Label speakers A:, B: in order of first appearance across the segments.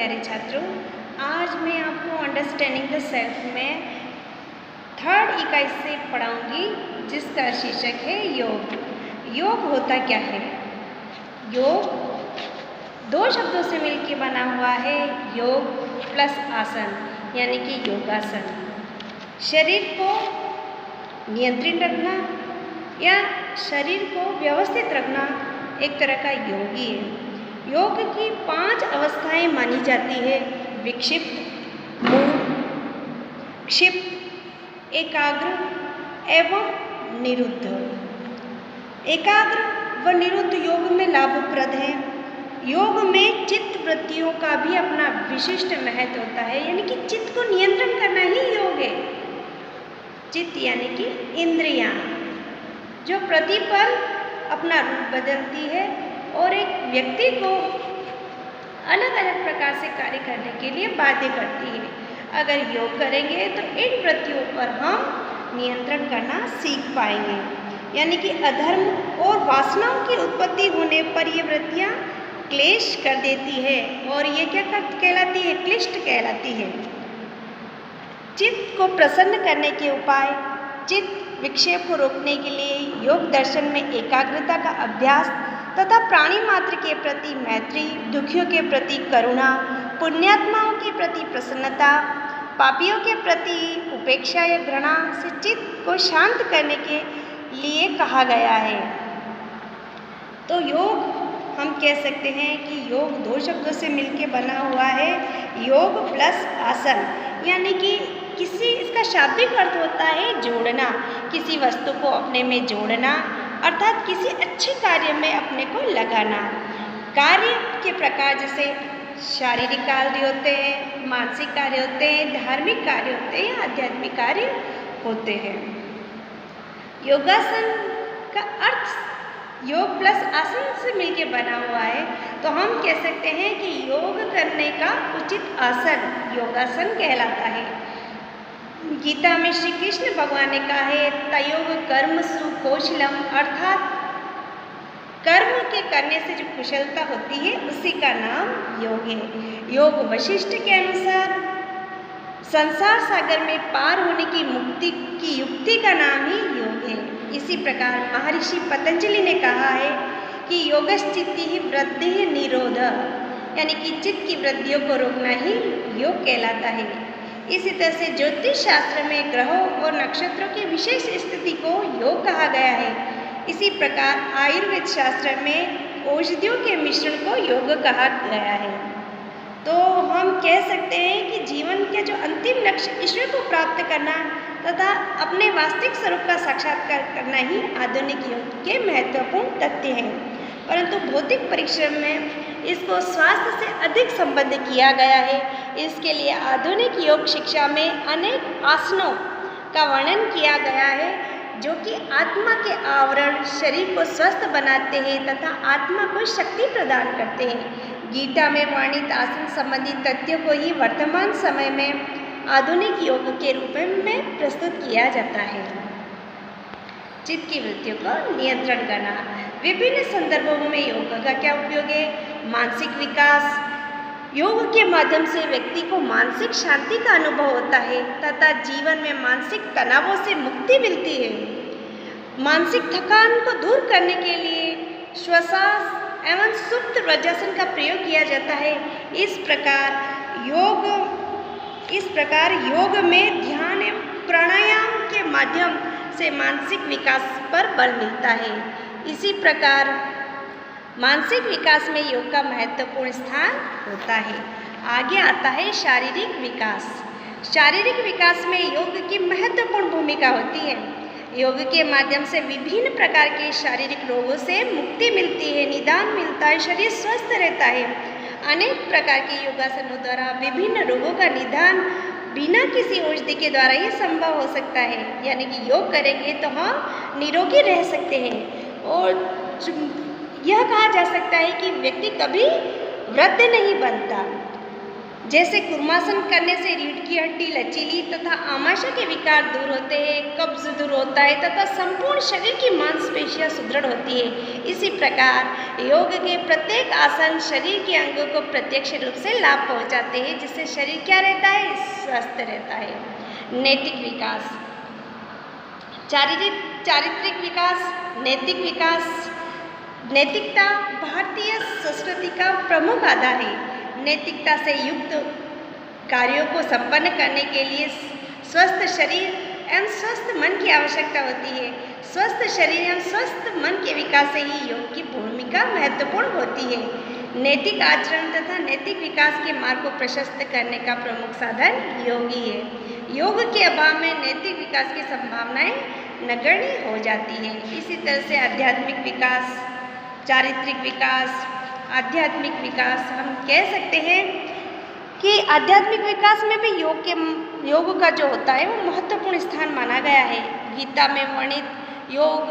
A: प्यारे छात्रों, आज मैं आपको अंडरस्टैंडिंग द सेल्फ में थर्ड इकाई से पढ़ाऊंगी, जिसका शीर्षक है योग। योग होता क्या है? योग दो शब्दों से मिलकर बना हुआ है, योग प्लस आसन यानी कि योगासन। शरीर को नियंत्रित रखना या शरीर को व्यवस्थित रखना एक तरह का योग ही है। योग की 5 अवस्थाएं मानी जाती है: विक्षिप्त, मूढ़, क्षिप्त, एकाग्र एवं निरुद्ध। एकाग्र व निरुद्ध योग में लाभप्रद है। योग में चित्त वृत्तियों का भी अपना विशिष्ट महत्व होता है, यानी कि चित्त को नियंत्रण करना ही योग है। चित्त यानी कि इंद्रियां जो प्रतिपल अपना रूप बदलती है और एक व्यक्ति को अलग अलग प्रकार से कार्य करने के लिए बाध्य करती है। अगर योग करेंगे तो इन वृत्तियों पर हम नियंत्रण करना सीख पाएंगे, यानी कि अधर्म और वासनाओं की उत्पत्ति होने पर ये वृत्तियाँ क्लेश कर देती है और ये क्या कहलाती है? क्लिष्ट कहलाती है। चित्त को प्रसन्न करने के उपाय: चित्त विक्षेप को रोकने के लिए योग दर्शन में एकाग्रता का अभ्यास तथा प्राणी मात्र के प्रति मैत्री, दुखियों के प्रति करुणा, पुण्यात्माओं के प्रति प्रसन्नता, पापियों के प्रति उपेक्षा या घृणा से चित्त को शांत करने के लिए कहा गया है। तो योग हम कह सकते हैं कि योग 2 शब्दों से मिलकर बना हुआ है, योग प्लस आसन, यानी कि इसका शाब्दिक अर्थ होता है जोड़ना, किसी वस्तु को अपने में जोड़ना, अर्थात किसी अच्छे कार्य में अपने को लगाना। कार्य के प्रकार जैसे शारीरिक कार्य होते हैं, मानसिक कार्य होते हैं, धार्मिक कार्य होते हैं, आध्यात्मिक कार्य होते हैं। योगासन का अर्थ योग प्लस आसन से मिलकर बना हुआ है, तो हम कह सकते हैं कि योग करने का उचित आसन योगासन कहलाता है। गीता में श्री कृष्ण भगवान ने कहा है, तयोग कर्मसु कौशलम, अर्थात कर्म के करने से जो कुशलता होती है उसी का नाम योग है। योग वशिष्ठ के अनुसार संसार सागर में पार होने की मुक्ति की युक्ति का नाम ही योग है। इसी प्रकार महर्षि पतंजलि ने कहा है कि योगश्चित्ति ही वृद्धि निरोध, यानी कि चित्त की वृद्धियों को रोकना ही योग कहलाता है। इसी तरह से ज्योतिष शास्त्र में ग्रहों और नक्षत्रों की विशेष स्थिति को योग कहा गया है। इसी प्रकार आयुर्वेद शास्त्र में औषधियों के मिश्रण को योग कहा गया है। तो हम कह सकते हैं कि जीवन के जो अंतिम लक्ष्य ईश्वर को प्राप्त करना तथा अपने वास्तविक स्वरूप का साक्षात्कार करना ही आधुनिक योग के महत्वपूर्ण तथ्य हैं। परंतु भौतिक परिश्रम में इसको स्वास्थ्य से अधिक संबद्ध किया गया है। इसके लिए आधुनिक योग शिक्षा में अनेक आसनों का वर्णन किया गया है, जो कि आत्मा के आवरण शरीर को स्वस्थ बनाते हैं तथा आत्मा को शक्ति प्रदान करते हैं। गीता में वर्णित आसन संबंधी तथ्यों को ही वर्तमान समय में आधुनिक योग के रूप में प्रस्तुत किया जाता है। चित्त की वृत्तियों को नियंत्रण करना: विभिन्न संदर्भों में योग का क्या उपयोग है? मानसिक विकास: योग के माध्यम से व्यक्ति को मानसिक शांति का अनुभव होता है तथा जीवन में मानसिक तनावों से मुक्ति मिलती है। मानसिक थकान को दूर करने के लिए श्वास एवं सुप्त वज्रासन का प्रयोग किया जाता है। इस प्रकार योग में ध्यान एवं प्राणायाम के माध्यम से मानसिक विकास पर बल मिलता है। इसी प्रकार मानसिक विकास में योग का महत्वपूर्ण स्थान होता है। आगे आता है शारीरिक विकास। शारीरिक विकास में योग की महत्वपूर्ण भूमिका होती है। योग के माध्यम से विभिन्न प्रकार के शारीरिक रोगों से मुक्ति मिलती है, निदान मिलता है, शरीर स्वस्थ रहता है। अनेक प्रकार के योगासनों द्वारा विभिन्न रोगों का निदान बिना किसी औषधि के द्वारा ही संभव हो सकता है, यानी कि योग करेंगे तो हम निरोगी रह सकते हैं। और यह कहा जा सकता है कि व्यक्ति कभी वृद्ध नहीं बनता। जैसे कुर्मासन करने से रीढ़ की हड्डी लचीली तथा आमाशय के विकार दूर होते हैं, कब्ज दूर होता है तथा संपूर्ण शरीर की मांसपेशियां सुदृढ़ होती है। इसी प्रकार योग के प्रत्येक आसन शरीर के अंगों को प्रत्यक्ष रूप से लाभ पहुंचाते हैं, जिससे शरीर क्या रहता है, स्वस्थ रहता है। नैतिक विकास, चारित्रिक विकास, नैतिक विकास। नैतिकता भारतीय संस्कृति का प्रमुख आधार है। नैतिकता से युक्त कार्यों को संपन्न करने के लिए स्वस्थ शरीर एवं स्वस्थ मन की आवश्यकता होती है। स्वस्थ शरीर एवं स्वस्थ मन के विकास से ही योग की भूमिका महत्वपूर्ण होती है। नैतिक आचरण तथा नैतिक विकास के मार्ग को प्रशस्त करने का प्रमुख साधन योग ही है। योग के अभाव में नैतिक विकास की संभावनाएं नगण्य हो जाती है। इसी तरह से आध्यात्मिक विकास, चारित्रिक विकास, आध्यात्मिक विकास, हम कह सकते हैं कि आध्यात्मिक विकास में भी योग का जो होता है वो महत्वपूर्ण स्थान माना गया है। गीता में वर्णित योग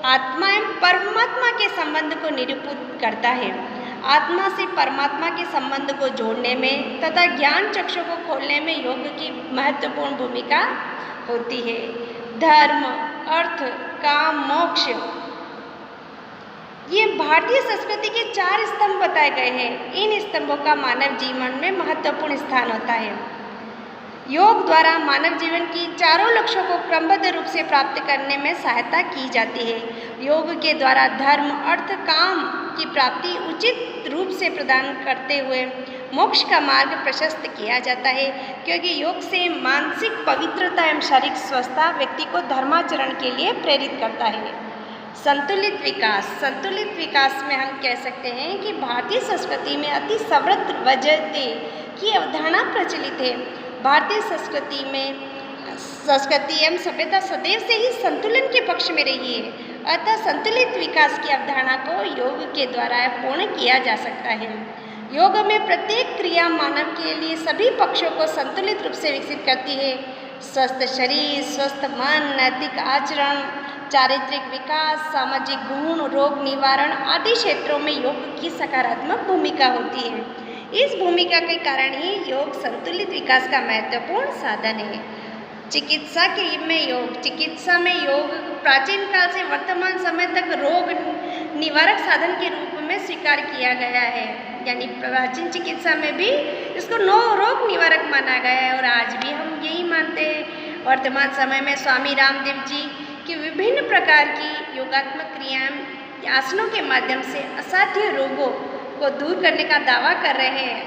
A: आत्मा एवं परमात्मा के संबंध को निरूपित करता है। आत्मा से परमात्मा के संबंध को जोड़ने में तथा ज्ञान चक्षु को खोलने में योग की महत्वपूर्ण भूमिका होती है। धर्म, अर्थ, काम, मोक्ष, ये भारतीय संस्कृति के 4 स्तंभ बताए गए हैं। इन स्तंभों का मानव जीवन में महत्वपूर्ण स्थान होता है। योग द्वारा मानव जीवन की चारों लक्ष्यों को क्रमबद्ध रूप से प्राप्त करने में सहायता की जाती है। योग के द्वारा धर्म, अर्थ, काम की प्राप्ति उचित रूप से प्रदान करते हुए मोक्ष का मार्ग प्रशस्त किया जाता है, क्योंकि योग से मानसिक पवित्रता एवं शारीरिक स्वस्थता व्यक्ति को धर्माचरण के लिए प्रेरित करता है। संतुलित विकास, संतुलित विकास में हम कह सकते हैं कि भारतीय संस्कृति में अति समृद्ध वजहते की अवधारणा प्रचलित है। भारतीय संस्कृति एवं सभ्यता सदैव से ही संतुलन के पक्ष में रही है। अतः संतुलित विकास की अवधारणा को योग के द्वारा पूर्ण किया जा सकता है। योग में प्रत्येक क्रिया मानव के लिए सभी पक्षों को संतुलित रूप से विकसित करती है। स्वस्थ शरीर, स्वस्थ मन, नैतिक आचरण, चारित्रिक विकास, सामाजिक गुण, रोग निवारण आदि क्षेत्रों में योग की सकारात्मक भूमिका होती है। इस भूमिका के कारण ही योग संतुलित विकास का महत्वपूर्ण साधन है। चिकित्सा में योग प्राचीन काल से वर्तमान समय तक रोग निवारक साधन के रूप में स्वीकार किया गया है। यानी प्राचीन चिकित्सा में भी इसको रोग निवारक माना गया है और आज भी हम यही मानते हैं। वर्तमान समय में स्वामी रामदेव जी की विभिन्न प्रकार की योगात्मक क्रियाएं आसनों के माध्यम से असाध्य रोगों को दूर करने का दावा कर रहे हैं।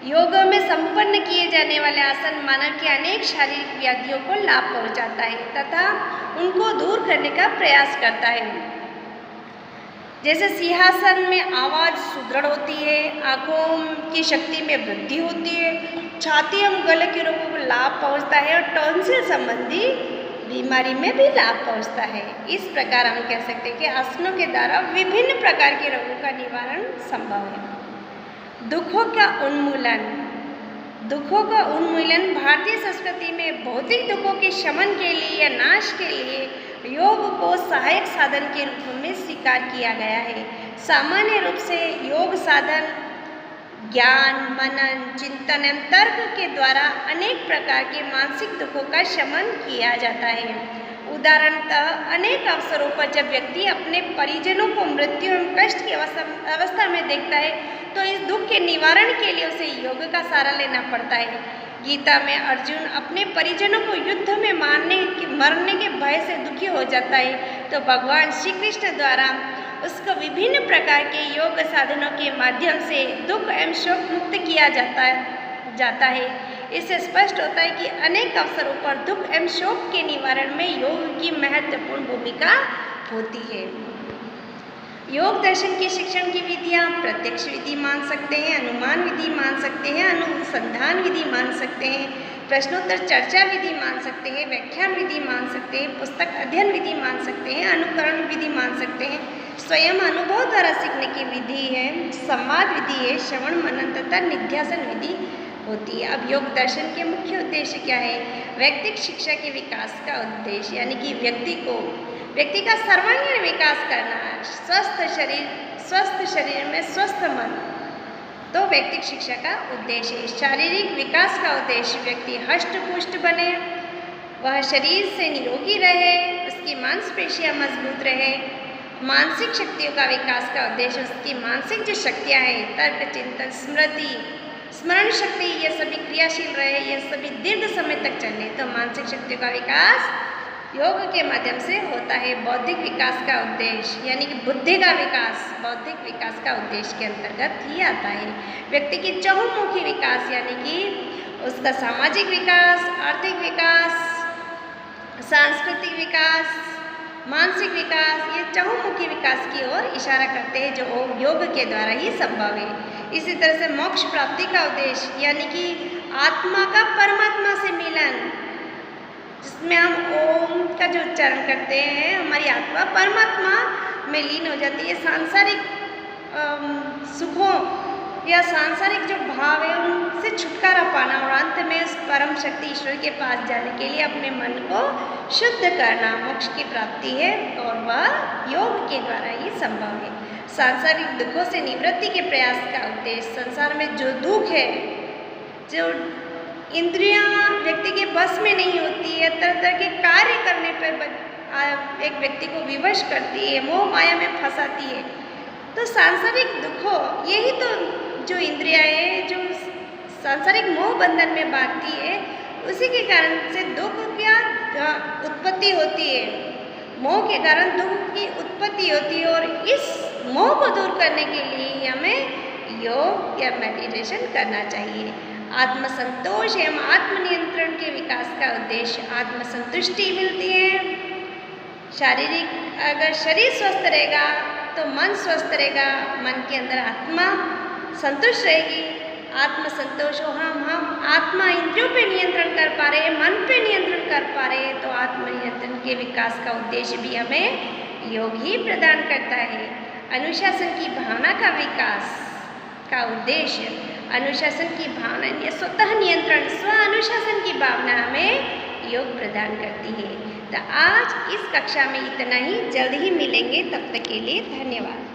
A: योग में संपन्न किए जाने वाले आसन मानव की अनेक शारीरिक व्याधियों को लाभ पहुंचाता है तथा उनको दूर करने का प्रयास करता है। जैसे सिंहासन में आवाज़ सुदृढ़ होती है, आँखों की शक्ति में वृद्धि होती है, छाती एवं गले के रोगों को लाभ पहुंचता है और टॉन्सिल संबंधी बीमारी में भी लाभ पहुंचता है। इस प्रकार हम कह सकते हैं कि आसनों के द्वारा विभिन्न प्रकार के रोगों का निवारण संभव है। दुखों का उन्मूलन भारतीय संस्कृति में भौतिक दुखों के शमन के लिए या नाश के लिए योग को सहायक साधन के रूप में स्वीकार किया गया है। सामान्य रूप से योग साधन ज्ञान, मनन, चिंतन एवं तर्क के द्वारा अनेक प्रकार के मानसिक दुखों का शमन किया जाता है। उदाहरणतः अनेक अवसरों पर जब व्यक्ति अपने परिजनों को मृत्यु एवं कष्ट की अवस्था में देखता है तो इस दुख के निवारण के लिए उसे योग का सहारा लेना पड़ता है। गीता में अर्जुन अपने परिजनों को युद्ध में मरने के भय से दुखी हो जाता है तो भगवान श्री कृष्ण द्वारा उसको विभिन्न प्रकार के योग साधनों के माध्यम से दुख एवं शोक मुक्त किया जाता है। इससे स्पष्ट होता है कि अनेक अवसरों पर दुख एवं शोक के निवारण में योग की महत्वपूर्ण भूमिका होती है। योग दर्शन के शिक्षण की विधियाँ प्रत्यक्ष विधि मान सकते हैं, अनुमान विधि मान सकते हैं, अनुसंधान विधि मान सकते हैं, प्रश्नोत्तर चर्चा विधि मान सकते हैं, व्याख्यान विधि मान सकते हैं, पुस्तक अध्ययन विधि मान सकते हैं, अनुकरण विधि मान सकते हैं, स्वयं अनुभव द्वारा सीखने की विधि है, संवाद विधि है, श्रवण मनन तथा निध्यासन विधि होती है। अब योग दर्शन के मुख्य उद्देश्य क्या है? व्यक्तिगत शिक्षा के विकास का उद्देश्य यानी कि व्यक्ति का सर्वांगीण विकास करना, स्वस्थ शरीर में स्वस्थ मन, तो व्यक्तिगत शिक्षा का उद्देश्य है। शारीरिक विकास का उद्देश्य व्यक्ति हष्ट पुष्ट बने, वह शरीर से निरोगी रहे, उसकी मांसपेशियां मजबूत रहे, मानसिक शक्तियों का विकास का उद्देश्य उसकी मानसिक जो शक्तियाँ हैं, तर्क, चिंतन, स्मृति, स्मरण शक्ति, ये सभी क्रियाशील रहे, ये सभी दीर्घ समय तक चले। तो मानसिक शक्तियों का विकास योग के माध्यम से होता है। बौद्धिक विकास का उद्देश्य यानी कि बुद्धि का विकास बौद्धिक विकास का उद्देश्य के अंतर्गत ही आता है। व्यक्ति की चहुमुखी विकास यानी कि उसका सामाजिक विकास, आर्थिक विकास, सांस्कृतिक विकास, मानसिक विकास, ये चहुमुखी विकास की ओर इशारा करते हैं, जो योग के द्वारा ही संभव है। इसी तरह से मोक्ष प्राप्ति का उद्देश्य यानी कि आत्मा का परमात्मा से मिलन, जिसमें हम ओम का जो उच्चारण करते हैं, हमारी आत्मा परमात्मा में लीन हो जाती है। सांसारिक सुखों या सांसारिक जो भाव है उनसे छुटकारा पाना और अंत में उस परम शक्ति ईश्वर के पास जाने के लिए अपने मन को शुद्ध करना मोक्ष की प्राप्ति है, और वह योग के द्वारा ही संभव है। सांसारिक दुखों से निवृत्ति के प्रयास का उद्देश्य, संसार में जो दुख है, जो इंद्रियां व्यक्ति के बस में नहीं होती है, तरह तरह के कार्य करने पर एक व्यक्ति को विवश करती है, मोह माया में फंसाती है, तो सांसारिक दुखों, यही तो जो इंद्रियां हैं, जो सांसारिक मोह बंधन में बांधती है, उसी के कारण से दुख की उत्पत्ति होती है। मोह के कारण दुख की उत्पत्ति होती है, और इस मोह को दूर करने के लिए हमें योग या मेडिटेशन करना चाहिए। आत्मसंतोष एवं आत्मनियंत्रण के विकास का उद्देश्य, आत्मसंतुष्टि मिलती है। अगर शरीर स्वस्थ रहेगा तो मन स्वस्थ रहेगा, मन के अंदर आत्मा संतुष्ट रहेगी। आत्मसंतोष हो, हम आत्मा इंद्रियों पे नियंत्रण कर पा रहे हैं, मन पे नियंत्रण कर पा रहे हैं, तो आत्मनियंत्रण के विकास का उद्देश्य भी हमें योग ही प्रदान करता है। अनुशासन की भावना का विकास का उद्देश्य, अनुशासन की भावना या स्वतः नियंत्रण, स्व अनुशासन की भावना हमें योग प्रदान करती है। तो आज इस कक्षा में इतना ही, जल्द ही मिलेंगे, तब तक के लिए धन्यवाद।